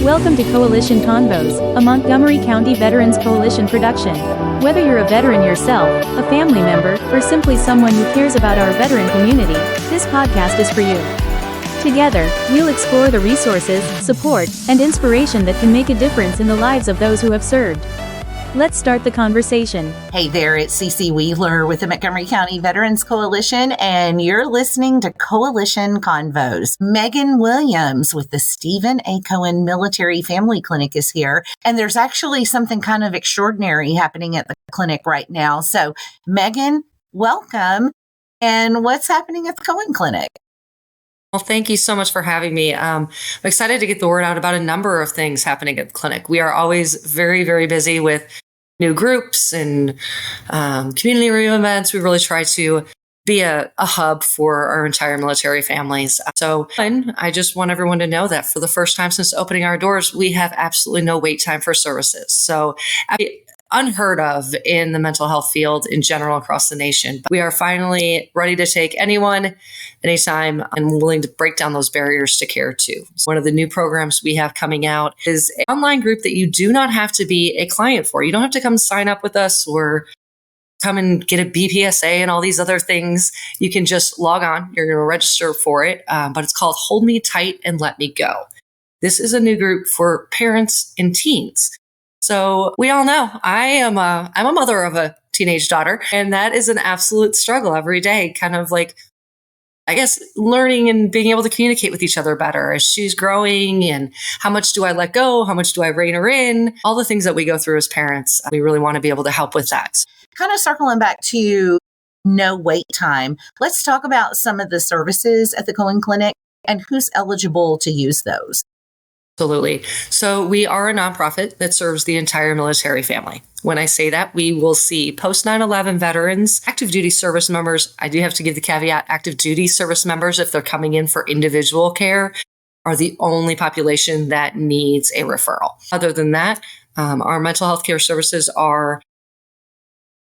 Welcome to Coalition Convos, a Montgomery County Veterans Coalition production. Whether you're a veteran yourself, a family member, or simply someone who cares about our veteran community, this podcast is for you. Together, we'll explore the resources, support, and inspiration that can make a difference in the lives of those who have served. Let's start the conversation. Hey there, it's Cece Wheeler with the Montgomery County Veterans Coalition, and you're listening to Coalition Convos. Meghan Williams with the Stephen A. Cohen Military Family Clinic is here, and there's actually something kind of extraordinary happening at the clinic right now. So, Meghan, welcome. And what's happening at the Cohen Clinic? Well, thank you so much for having me. I'm excited to get the word out about a number of things happening at the clinic. We are always very, very busy with new groups and community review events. We really try to be a hub for our entire military families. So I just want everyone to know that for the first time since opening our doors, we have absolutely no wait time for services. So unheard of in the mental health field in general across the nation. But we are finally ready to take anyone, anytime, and willing to break down those barriers to care too. So one of the new programs we have coming out is an online group that you do not have to be a client for. You don't have to come sign up with us or come and get a BPSA and all these other things. You can just log on. You're going to register for it, but it's called Hold Me Tight and Let Me Go. This is a new group for parents and teens. So we all know I'm a mother of a teenage daughter, and that is an absolute struggle every day, kind of like, I guess, learning and being able to communicate with each other better as she's growing, and how much do I let go? How much do I rein her in? All the things that we go through as parents, we really want to be able to help with that. Kind of circling back to no wait time, let's talk about some of the services at the Cohen Clinic and who's eligible to use those. Absolutely. So we are a nonprofit that serves the entire military family. When I say that, we will see post 9/11 veterans, active duty service members. I do have to give the caveat, active duty service members, if they're coming in for individual care, are the only population that needs a referral. Other than that, our mental health care services are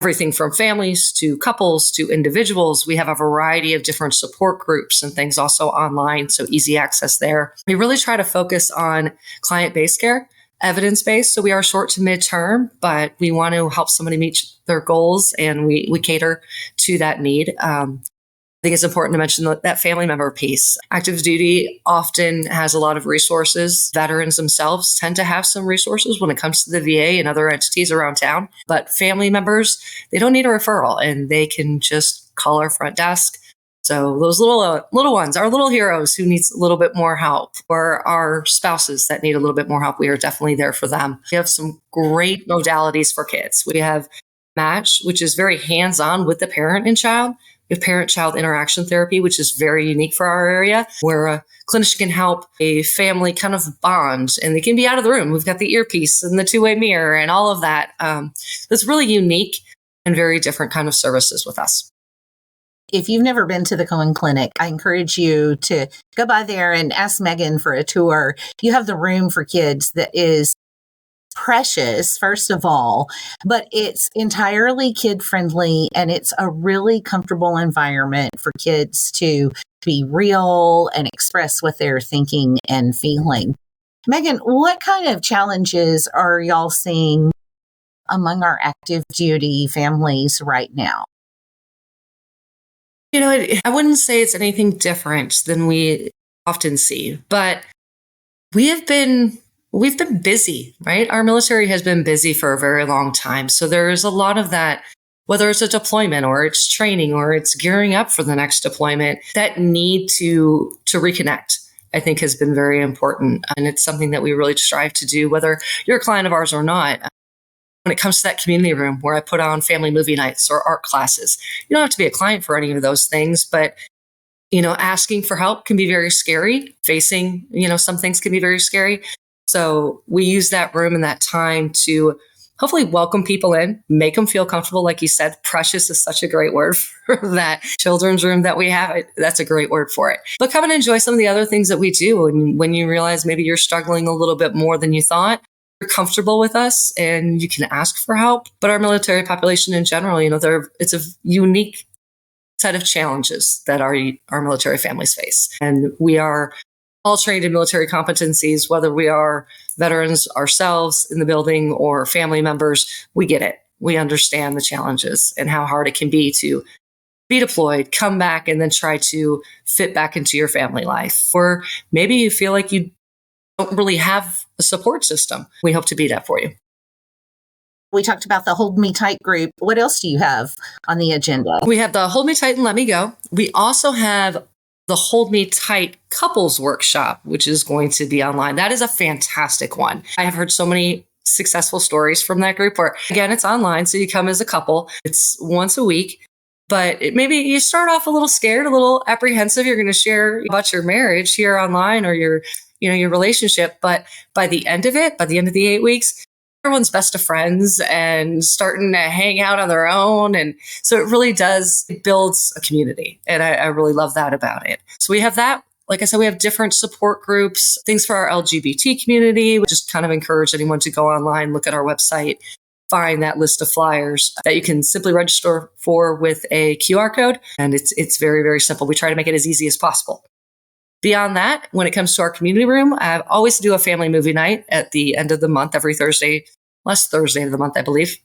everything from families to couples to individuals. We have a variety of different support groups and things also online, so easy access there. We really try to focus on client-based care, evidence-based. So we are short to midterm, but we want to help somebody meet their goals, and we cater to that need. I think it's important to mention that family member piece. Active duty often has a lot of resources. Veterans themselves tend to have some resources when it comes to the VA and other entities around town. But family members, they don't need a referral, and they can just call our front desk. So those little ones, our little heroes who needs a little bit more help, or our spouses that need a little bit more help, we are definitely there for them. We have some great modalities for kids. We have Match, which is very hands-on with the parent and child. We have parent-child interaction therapy, which is very unique for our area, where a clinician can help a family kind of bond, and they can be out of the room. We've got the earpiece and the two-way mirror and all of that. It's really unique and very different kind of services with us. If you've never been to the Cohen Clinic, I encourage you to go by there and ask Meghan for a tour. You have the room for kids that is precious, first of all, but it's entirely kid-friendly, and it's a really comfortable environment for kids to be real and express what they're thinking and feeling. Meghan, what kind of challenges are y'all seeing among our active duty families right now? You know, I wouldn't say it's anything different than we often see, but we've been busy, right? Our military has been busy for a very long time. So there's a lot of that, whether it's a deployment or it's training or it's gearing up for the next deployment, that need to reconnect, I think, has been very important. And it's something that we really strive to do, whether you're a client of ours or not. When it comes to that community room where I put on family movie nights or art classes, you don't have to be a client for any of those things, but asking for help can be very scary. Facing, some things can be very scary. So we use that room and that time to hopefully welcome people in, make them feel comfortable. Like you said, precious is such a great word for that children's room that we have. That's a great word for it. But come and enjoy some of the other things that we do. And when you realize maybe you're struggling a little bit more than you thought, you're comfortable with us and you can ask for help. But our military population in general, it's a unique set of challenges that our military families face. And we are all trained in military competencies, whether we are veterans ourselves in the building or family members. We get it. We understand the challenges and how hard it can be to be deployed, come back, and then try to fit back into your family life. Or maybe you feel like you don't really have a support system. We hope to be that for you. We talked about the Hold Me Tight group. What else do you have on the agenda? We have the Hold Me Tight and Let Me Go. We also have the Hold Me Tight couples workshop, which is going to be online. That is a fantastic one. I have heard so many successful stories from that group where, again, it's online. So you come as a couple. It's once a week. But maybe you start off a little scared, a little apprehensive. You're going to share about your marriage here online or your relationship. But by the end of it, by the end of the 8 weeks, everyone's best of friends and starting to hang out on their own. And so it really does, it builds a community. And I really love that about it. So we have that. Like I said, we have different support groups, things for our LGBT community. We just kind of encourage anyone to go online, look at our website, find that list of flyers that you can simply register for with a QR code. And it's very, very simple. We try to make it as easy as possible. Beyond that, when it comes to our community room, I always do a family movie night at the end of the month, every Thursday, last Thursday of the month, I believe.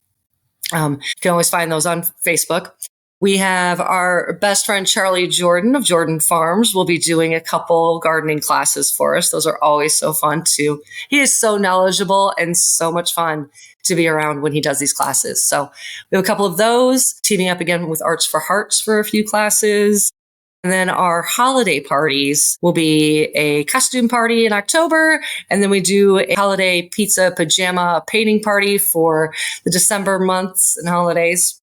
You can always find those on Facebook. We have our best friend, Charlie Jordan of Jordan Farms, will be doing a couple gardening classes for us. Those are always so fun too. He is so knowledgeable and so much fun to be around when he does these classes. So we have a couple of those, teaming up again with Arts for Hearts for a few classes. And then our holiday parties will be a costume party in October. And then we do a holiday pizza pajama painting party for the December months and holidays.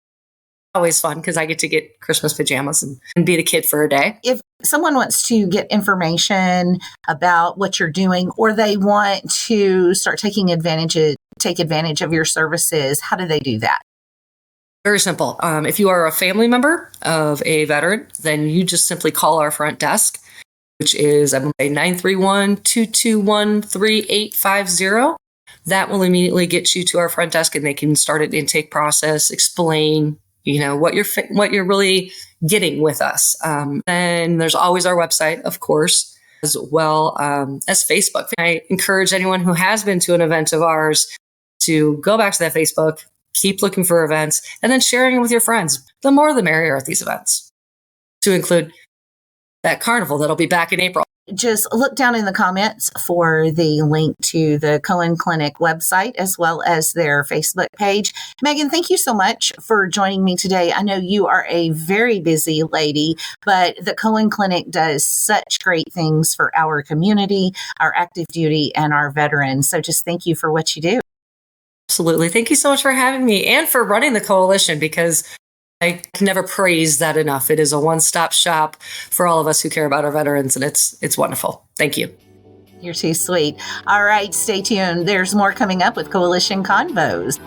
Always fun because I get to get Christmas pajamas and be the kid for a day. If someone wants to get information about what you're doing, or they want to start take advantage of your services, how do they do that? Very simple. If you are a family member of a veteran, then you just simply call our front desk, which is, I'm going to say 931-221-3850. That will immediately get you to our front desk and they can start an intake process, explain what you're really getting with us. Then there's always our website, of course, as well as Facebook. I encourage anyone who has been to an event of ours to go back to that Facebook, keep looking for events, and then sharing it with your friends. The more the merrier at these events, to include that carnival that'll be back in April. Just look down in the comments for the link to the Cohen Clinic website as well as their Facebook page. Meghan, thank you so much for joining me today. I know you are a very busy lady, but the Cohen Clinic does such great things for our community, our active duty, and our veterans. So just thank you for what you do. Absolutely. Thank you so much for having me and for running the coalition, because I can never praise that enough. It is a one-stop shop for all of us who care about our veterans, and it's wonderful. Thank you. You're too sweet. All right, stay tuned. There's more coming up with Coalition Convos.